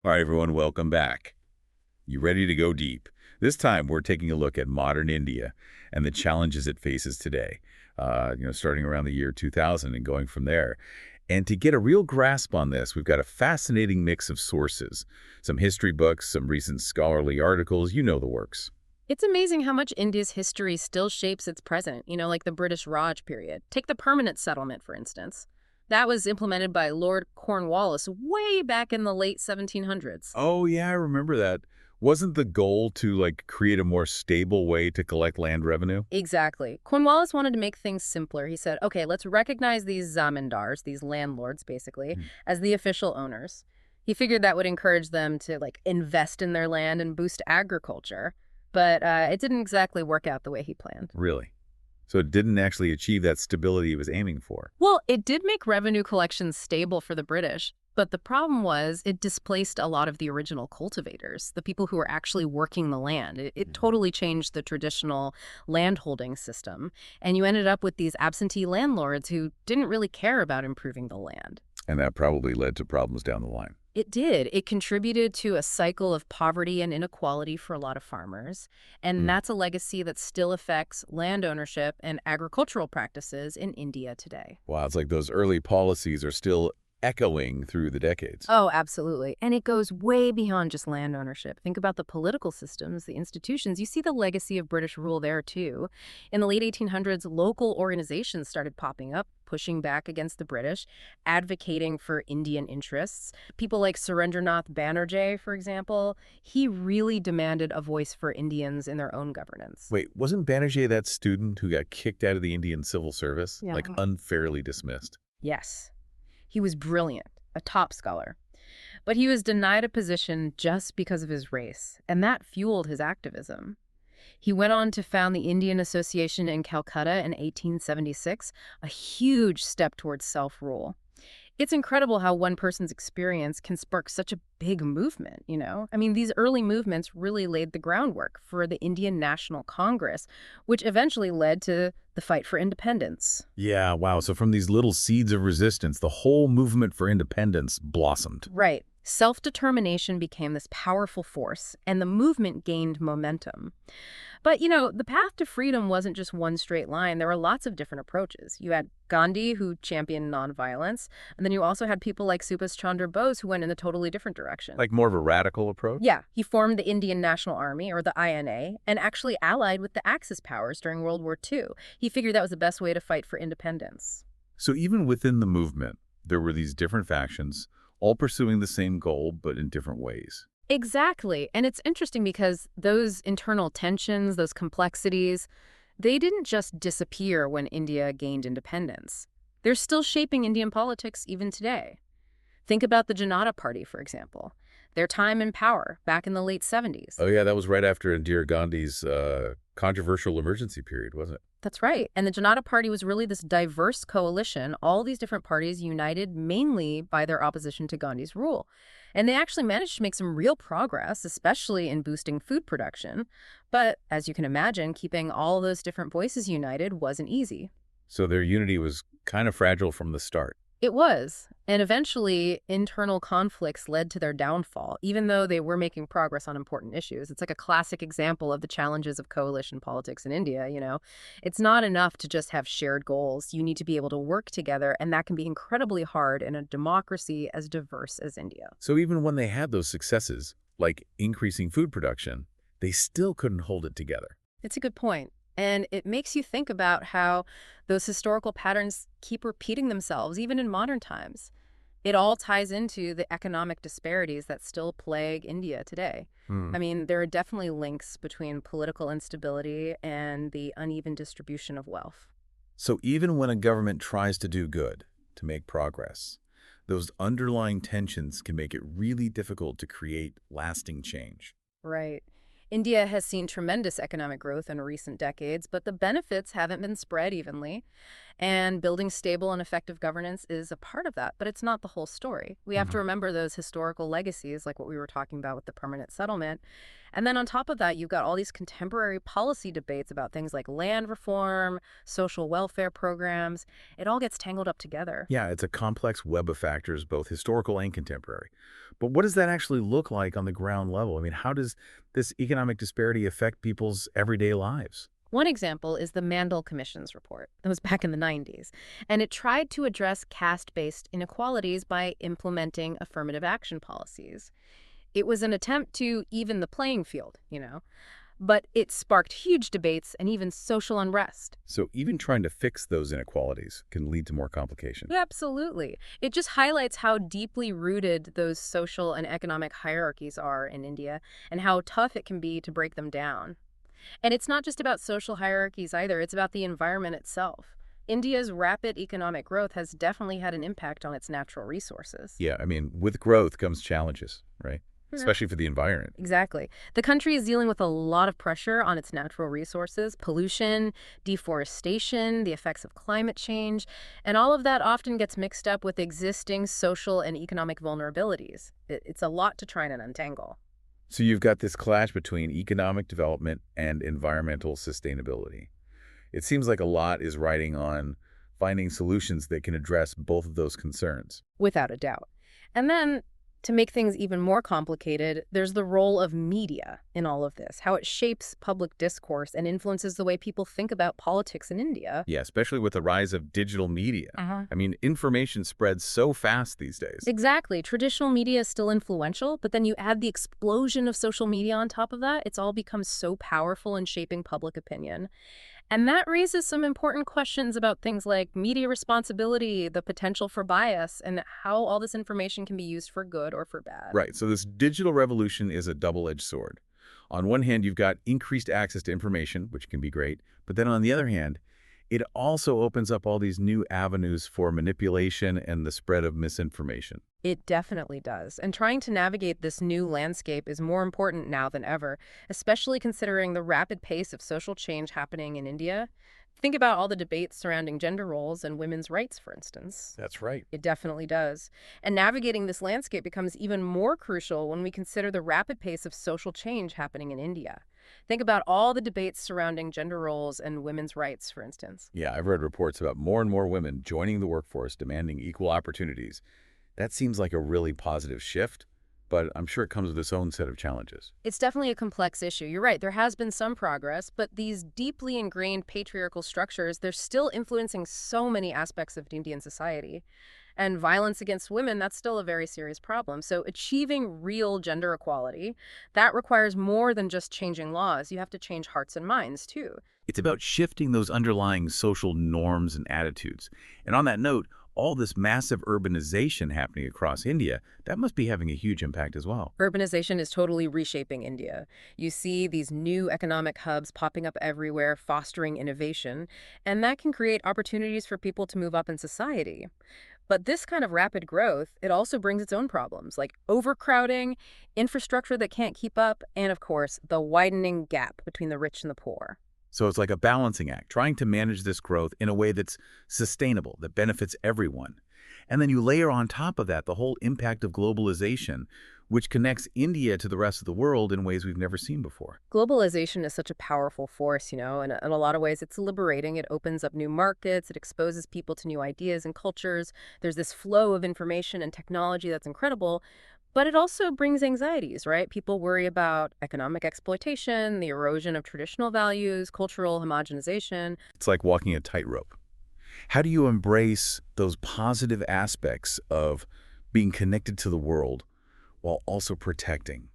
All right, everyone, welcome back. You ready to go deep? This time, we're taking a look at modern India and the challenges it faces today, starting around the year 2000 and going from there. And to get a real grasp on this, we've got a fascinating mix of sources, some history books, some recent scholarly articles, you know the works. It's amazing how much India's history still shapes its present, like the British Raj period. Take the permanent settlement, for instance. That was implemented by Lord Cornwallis way back in the late 1700s. Oh, yeah, I remember that. Wasn't the goal to, create a more stable way to collect land revenue? Exactly. Cornwallis wanted to make things simpler. He said, okay, let's recognize these zamindars, these landlords, basically, Hmm. as the official owners. He figured that would encourage them to, invest in their land and boost agriculture. But it didn't exactly work out the way he planned. Really? So it didn't actually achieve that stability it was aiming for. Well, it did make revenue collections stable for the British, but the problem was it displaced a lot of the original cultivators, the people who were actually working the land. It Mhm. totally changed the traditional landholding system, and you ended up with these absentee landlords who didn't really care about improving the land. And that probably led to problems down the line. It did. It contributed to a cycle of poverty and inequality for a lot of farmers, and Mm. that's a legacy that still affects land ownership and agricultural practices in India today. Wow, it's like those early policies are still echoing through the decades. Oh, absolutely. And it goes way beyond just land ownership. Think about the political systems, the institutions. You see the legacy of British rule there, too. In the late 1800s, local organizations started popping up, pushing back against the British, advocating for Indian interests. People like Surendranath Banerjee, for example, he really demanded a voice for Indians in their own governance. Wait, wasn't Banerjee that student who got kicked out of the Indian civil service? Yeah. Like unfairly dismissed? Yes, he was brilliant, a top scholar. But he was denied a position just because of his race, and that fueled his activism. He went on to found the Indian Association in Calcutta in 1876, a huge step towards self-rule. It's incredible how one person's experience can spark such a big movement. I mean, these early movements really laid the groundwork for the Indian National Congress, which eventually led to the fight for independence. Yeah, wow. So from these little seeds of resistance, the whole movement for independence blossomed. Right. Self-determination became this powerful force, and the movement gained momentum. But the path to freedom wasn't just one straight line. There were lots of different approaches. You had Gandhi, who championed nonviolence, and then you also had people like Subhas Chandra Bose, who went in a totally different direction. Like more of a radical approach? Yeah, he formed the Indian National Army, or the INA, and actually allied with the Axis powers during World War II. He figured that was the best way to fight for independence. So even within the movement, there were these different factions, all pursuing the same goal, but in different ways. Exactly. And it's interesting because those internal tensions, those complexities, they didn't just disappear when India gained independence. They're still shaping Indian politics even today. Think about the Janata Party, for example. Their time in power back in the late 70s. Oh, yeah, that was right after Indira Gandhi's controversial emergency period, wasn't it? That's right. And the Janata Party was really this diverse coalition, all these different parties united mainly by their opposition to Gandhi's rule. And they actually managed to make some real progress, especially in boosting food production. But as you can imagine, keeping all those different voices united wasn't easy. So their unity was kind of fragile from the start. It was. And eventually, internal conflicts led to their downfall, even though they were making progress on important issues. It's like a classic example of the challenges of coalition politics in India. It's not enough to just have shared goals. You need to be able to work together, and that can be incredibly hard in a democracy as diverse as India. So even when they had those successes, like increasing food production, they still couldn't hold it together. It's a good point. And it makes you think about how those historical patterns keep repeating themselves, even in modern times. It all ties into the economic disparities that still plague India today. Hmm. I mean, there are definitely links between political instability and the uneven distribution of wealth. So even when a government tries to do good, to make progress, those underlying tensions can make it really difficult to create lasting change. Right. India has seen tremendous economic growth in recent decades, but the benefits haven't been spread evenly. And building stable and effective governance is a part of that, but it's not the whole story. We have to Mhm. remember those historical legacies, like what we were talking about with the permanent settlement. And then on top of that, you've got all these contemporary policy debates about things like land reform, social welfare programs. It all gets tangled up together. Yeah, it's a complex web of factors, both historical and contemporary. But what does that actually look like on the ground level? I mean, how does this economic disparity affect people's everyday lives? One example is the Mandal Commission's report. That was back in the 90s. And it tried to address caste-based inequalities by implementing affirmative action policies. It was an attempt to even the playing field. But it sparked huge debates and even social unrest. So even trying to fix those inequalities can lead to more complication. Absolutely. It just highlights how deeply rooted those social and economic hierarchies are in India and how tough it can be to break them down. And it's not just about social hierarchies either, it's about the environment itself. India's rapid economic growth has definitely had an impact on its natural resources. Yeah, I mean, with growth comes challenges, right? Especially for the environment. Exactly. The country is dealing with a lot of pressure on its natural resources, pollution, deforestation, the effects of climate change, and all of that often gets mixed up with existing social and economic vulnerabilities. It's a lot to try and untangle. So you've got this clash between economic development and environmental sustainability. It seems like a lot is riding on finding solutions that can address both of those concerns. Without a doubt. And then, to make things even more complicated, there's the role of media in all of this, how it shapes public discourse and influences the way people think about politics in India. Yeah, especially with the rise of digital media. Uh-huh. I mean, information spreads so fast these days. Exactly. Traditional media is still influential, but then you add the explosion of social media on top of that, it's all become so powerful in shaping public opinion. And that raises some important questions about things like media responsibility, the potential for bias, and how all this information can be used for good or for bad. Right, so this digital revolution is a double-edged sword. On one hand, you've got increased access to information, which can be great, but then on the other hand, it also opens up all these new avenues for manipulation and the spread of misinformation. It definitely does. And trying to navigate this new landscape is more important now than ever, especially considering the rapid pace of social change happening in India. Think about all the debates surrounding gender roles and women's rights, for instance. That's right. It definitely does. And navigating this landscape becomes even more crucial when we consider the rapid pace of social change happening in India. Think about all the debates surrounding gender roles and women's rights, for instance. Yeah, I've read reports about more and more women joining the workforce, demanding equal opportunities. That seems like a really positive shift, but I'm sure it comes with its own set of challenges. It's definitely a complex issue. You're right, there has been some progress, but these deeply ingrained patriarchal structures, they're still influencing so many aspects of Indian society. And violence against women, that's still a very serious problem. So achieving real gender equality, that requires more than just changing laws. You have to change hearts and minds, too. It's about shifting those underlying social norms and attitudes. And on that note, all this massive urbanization happening across India, that must be having a huge impact as well. Urbanization is totally reshaping India. You see these new economic hubs popping up everywhere, fostering innovation, and that can create opportunities for people to move up in society. But this kind of rapid growth, it also brings its own problems, like overcrowding, infrastructure that can't keep up, and of course, the widening gap between the rich and the poor. So it's like a balancing act, trying to manage this growth in a way that's sustainable, that benefits everyone. And then you layer on top of that the whole impact of globalization, which connects India to the rest of the world in ways we've never seen before. Globalization is such a powerful force, and in a lot of ways it's liberating. It opens up new markets, it exposes people to new ideas and cultures. There's this flow of information and technology that's incredible, but it also brings anxieties, right? People worry about economic exploitation, the erosion of traditional values, cultural homogenization. It's like walking a tightrope. How do you embrace those positive aspects of being connected to the world while also protecting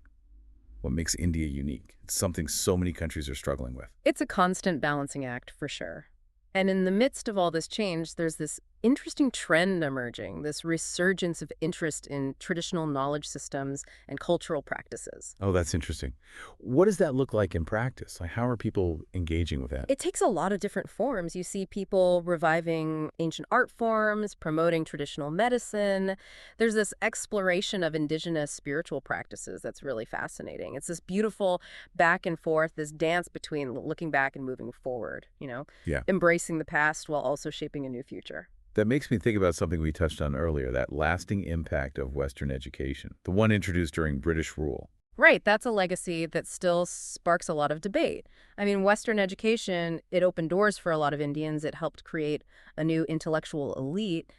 what makes India unique? It's something so many countries are struggling with. It's a constant balancing act, for sure. And in the midst of all this change, there's this interesting trend emerging, this resurgence of interest in traditional knowledge systems and cultural practices. Oh, that's interesting. What does that look like in practice? Like, how are people engaging with that? It takes a lot of different forms. You see people reviving ancient art forms, promoting traditional medicine. There's this exploration of indigenous spiritual practices that's really fascinating. It's this beautiful back and forth, this dance between looking back and moving forward, Yeah. embracing the past while also shaping a new future. That makes me think about something we touched on earlier, that lasting impact of Western education, the one introduced during British rule. Right, that's a legacy that still sparks a lot of debate. I mean, Western education, it opened doors for a lot of Indians. It helped create a new intellectual elite.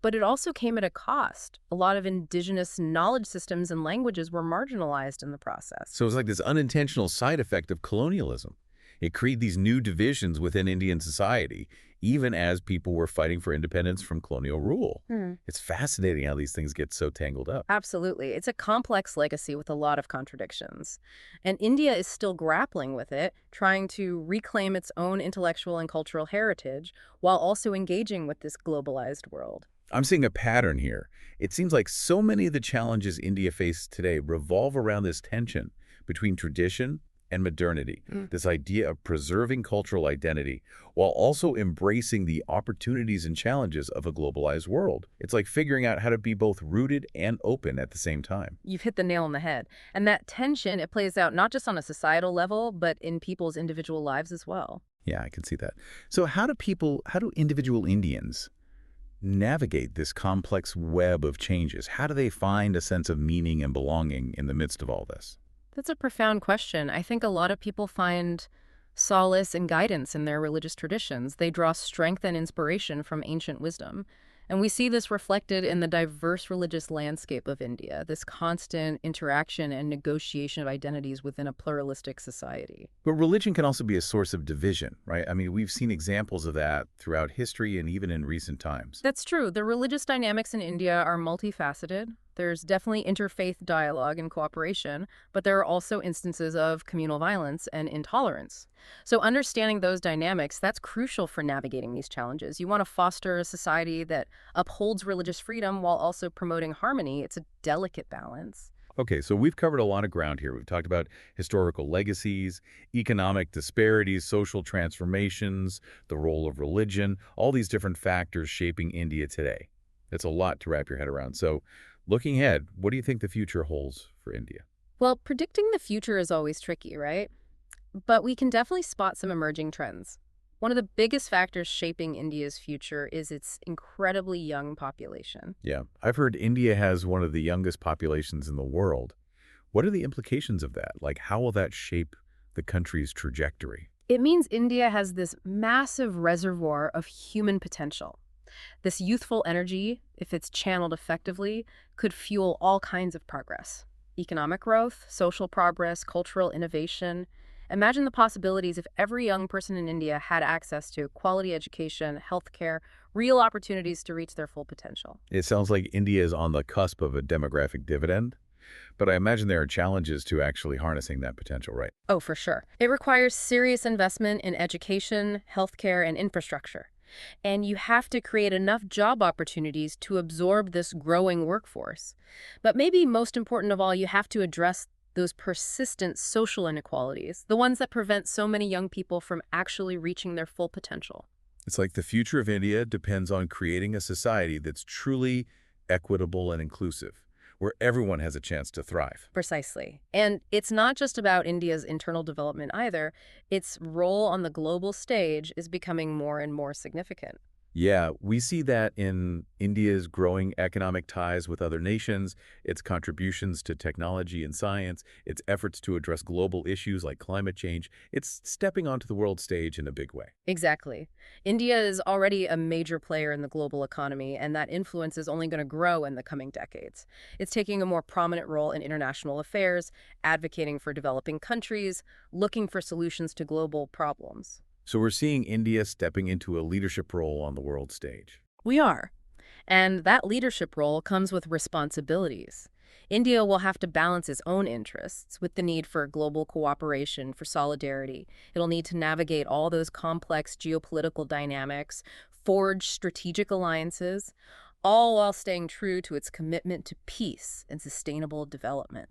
But it also came at a cost. A lot of indigenous knowledge systems and languages were marginalized in the process. So it's like this unintentional side effect of colonialism. It created these new divisions within Indian society, even as people were fighting for independence from colonial rule. It's fascinating how these things get so tangled up. Absolutely. It's a complex legacy with a lot of contradictions. And India is still grappling with it, trying to reclaim its own intellectual and cultural heritage while also engaging with this globalized world. I'm seeing a pattern here. It seems like so many of the challenges India faces today revolve around this tension between tradition and modernity, this idea of preserving cultural identity while also embracing the opportunities and challenges of a globalized world. It's like figuring out how to be both rooted and open at the same time. You've hit the nail on the head. And that tension, it plays out not just on a societal level, but in people's individual lives as well. Yeah, I can see that. So how do individual Indians navigate this complex web of changes? How do they find a sense of meaning and belonging in the midst of all this? That's a profound question. I think a lot of people find solace and guidance in their religious traditions. They draw strength and inspiration from ancient wisdom. And we see this reflected in the diverse religious landscape of India, this constant interaction and negotiation of identities within a pluralistic society. But religion can also be a source of division, right? I mean, we've seen examples of that throughout history and even in recent times. That's true. The religious dynamics in India are multifaceted. There's definitely interfaith dialogue and cooperation, but there are also instances of communal violence and intolerance. So understanding those dynamics, that's crucial for navigating these challenges. You want to foster a society that upholds religious freedom while also promoting harmony. It's a delicate balance. Okay, so we've covered a lot of ground here. We've talked about historical legacies, economic disparities, social transformations, the role of religion, all these different factors shaping India today. It's a lot to wrap your head around. So looking ahead, what do you think the future holds for India? Well, predicting the future is always tricky, right? But we can definitely spot some emerging trends. One of the biggest factors shaping India's future is its incredibly young population. Yeah, I've heard India has one of the youngest populations in the world. What are the implications of that? Like, how will that shape the country's trajectory? It means India has this massive reservoir of human potential. This youthful energy, if it's channeled effectively, could fuel all kinds of progress. Economic growth, social progress, cultural innovation. Imagine the possibilities if every young person in India had access to quality education, healthcare, real opportunities to reach their full potential. It sounds like India is on the cusp of a demographic dividend, but I imagine there are challenges to actually harnessing that potential, right? Oh, for sure. It requires serious investment in education, healthcare, and infrastructure. And you have to create enough job opportunities to absorb this growing workforce. But maybe most important of all, you have to address those persistent social inequalities, the ones that prevent so many young people from actually reaching their full potential. It's like the future of India depends on creating a society that's truly equitable and inclusive, where everyone has a chance to thrive. Precisely. And it's not just about India's internal development either. Its role on the global stage is becoming more and more significant. Yeah, we see that in India's growing economic ties with other nations, its contributions to technology and science, its efforts to address global issues like climate change. It's stepping onto the world stage in a big way. Exactly. India is already a major player in the global economy, and that influence is only going to grow in the coming decades. It's taking a more prominent role in international affairs, advocating for developing countries, looking for solutions to global problems. So we're seeing India stepping into a leadership role on the world stage. We are. And that leadership role comes with responsibilities. India will have to balance its own interests with the need for global cooperation, for solidarity. It'll need to navigate all those complex geopolitical dynamics, forge strategic alliances, all while staying true to its commitment to peace and sustainable development.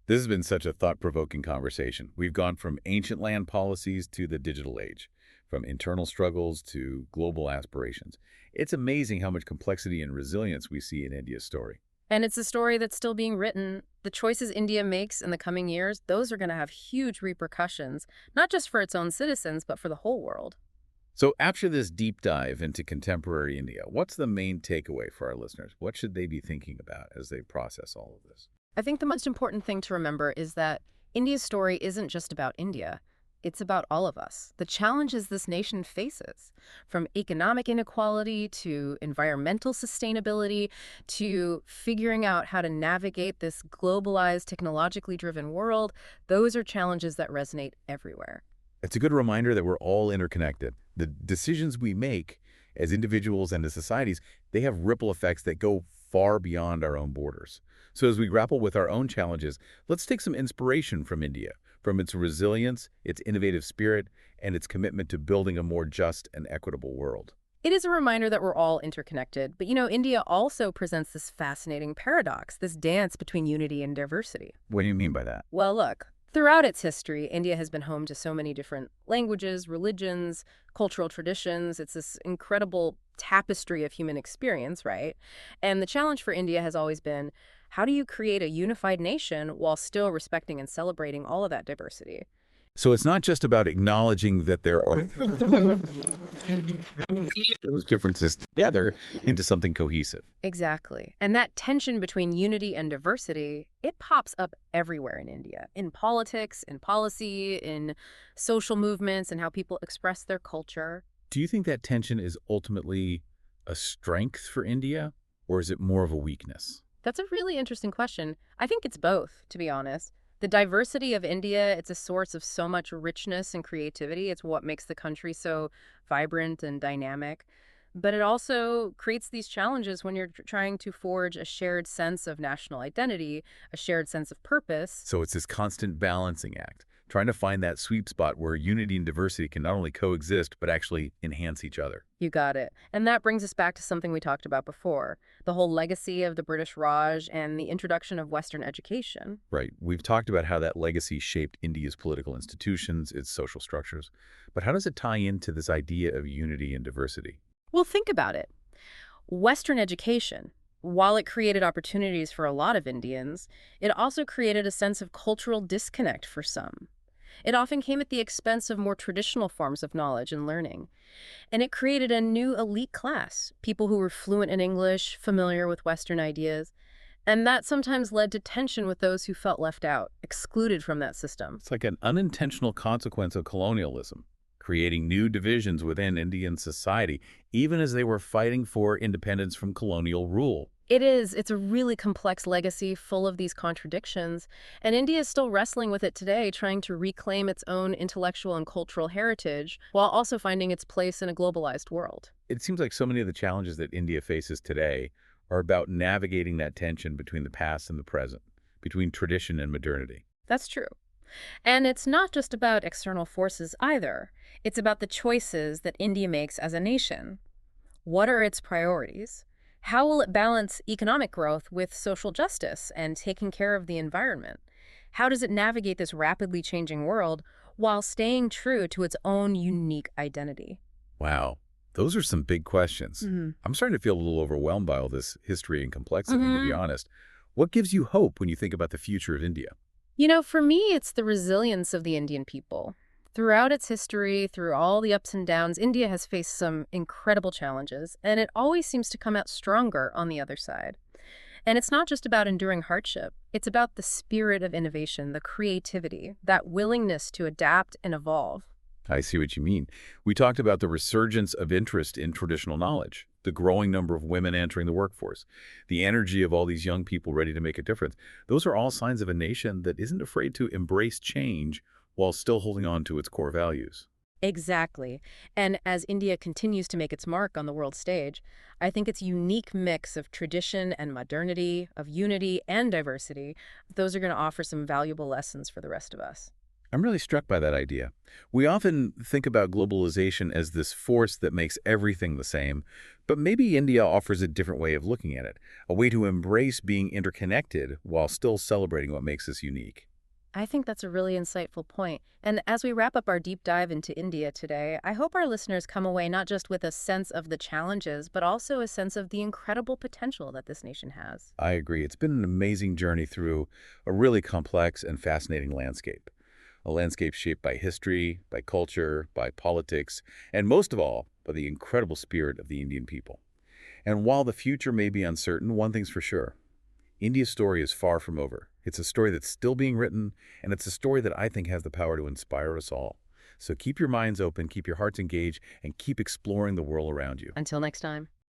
This has been such a thought-provoking conversation. We've gone from ancient land policies to the digital age, from internal struggles to global aspirations. It's amazing how much complexity and resilience we see in India's story. And it's a story that's still being written. The choices India makes in the coming years, those are going to have huge repercussions, not just for its own citizens, but for the whole world. So after this deep dive into contemporary India, what's the main takeaway for our listeners? What should they be thinking about as they process all of this? I think the most important thing to remember is that India's story isn't just about India. It's about all of us. The challenges this nation faces, from economic inequality to environmental sustainability to figuring out how to navigate this globalized, technologically driven world, those are challenges that resonate everywhere. It's a good reminder that we're all interconnected. The decisions we make as individuals and as societies, they have ripple effects that go far beyond our own borders. So as we grapple with our own challenges, let's take some inspiration from India, from its resilience, its innovative spirit, and its commitment to building a more just and equitable world. It is a reminder that we're all interconnected, but India also presents this fascinating paradox, this dance between unity and diversity. What do you mean by that? Well, look, throughout its history, India has been home to so many different languages, religions, cultural traditions. It's this incredible tapestry of human experience, right? And the challenge for India has always been, how do you create a unified nation while still respecting and celebrating all of that diversity? So it's not just about acknowledging that there are those differences together into something cohesive. Exactly. And that tension between unity and diversity, it pops up everywhere in India, in politics, in policy, in social movements, and how people express their culture. Do you think that tension is ultimately a strength for India, or is it more of a weakness? That's a really interesting question. I think it's both, to be honest. The diversity of India, it's a source of so much richness and creativity. It's what makes the country so vibrant and dynamic. But it also creates these challenges when you're trying to forge a shared sense of national identity, a shared sense of purpose. So it's this constant balancing act, trying to find that sweet spot where unity and diversity can not only coexist, but actually enhance each other. You got it. And that brings us back to something we talked about before, the whole legacy of the British Raj and the introduction of Western education. Right. We've talked about how that legacy shaped India's political institutions, its social structures. But how does it tie into this idea of unity and diversity? Well, think about it. Western education, while it created opportunities for a lot of Indians, it also created a sense of cultural disconnect for some. It often came at the expense of more traditional forms of knowledge and learning. And it created a new elite class, people who were fluent in English, familiar with Western ideas. And that sometimes led to tension with those who felt left out, excluded from that system. It's like an unintentional consequence of colonialism, creating new divisions within Indian society, even as they were fighting for independence from colonial rule. It is. It's a really complex legacy full of these contradictions, and India is still wrestling with it today, trying to reclaim its own intellectual and cultural heritage while also finding its place in a globalized world. It seems like so many of the challenges that India faces today are about navigating that tension between the past and the present, between tradition and modernity. That's true. And it's not just about external forces either. It's about the choices that India makes as a nation. What are its priorities? How will it balance economic growth with social justice and taking care of the environment? How does it navigate this rapidly changing world while staying true to its own unique identity? Wow, those are some big questions. I'm starting to feel a little overwhelmed by all this history and complexity, to be honest. What gives you hope when you think about the future of India? For me, it's the resilience of the Indian people. Throughout its history, through all the ups and downs, India has faced some incredible challenges, and it always seems to come out stronger on the other side. And it's not just about enduring hardship. It's about the spirit of innovation, the creativity, that willingness to adapt and evolve. I see what you mean. We talked about the resurgence of interest in traditional knowledge, the growing number of women entering the workforce, the energy of all these young people ready to make a difference. Those are all signs of a nation that isn't afraid to embrace change while still holding on to its core values. Exactly. And as India continues to make its mark on the world stage, I think its unique mix of tradition and modernity, of unity and diversity, those are going to offer some valuable lessons for the rest of us. I'm really struck by that idea. We often think about globalization as this force that makes everything the same, but maybe India offers a different way of looking at it, a way to embrace being interconnected while still celebrating what makes us unique. I think that's a really insightful point. And as we wrap up our deep dive into India today, I hope our listeners come away not just with a sense of the challenges, but also a sense of the incredible potential that this nation has. I agree. It's been an amazing journey through a really complex and fascinating landscape. A landscape shaped by history, by culture, by politics, and most of all, by the incredible spirit of the Indian people. And while the future may be uncertain, one thing's for sure. India's story is far from over. It's a story that's still being written, and it's a story that I think has the power to inspire us all. So keep your minds open, keep your hearts engaged, and keep exploring the world around you. Until next time.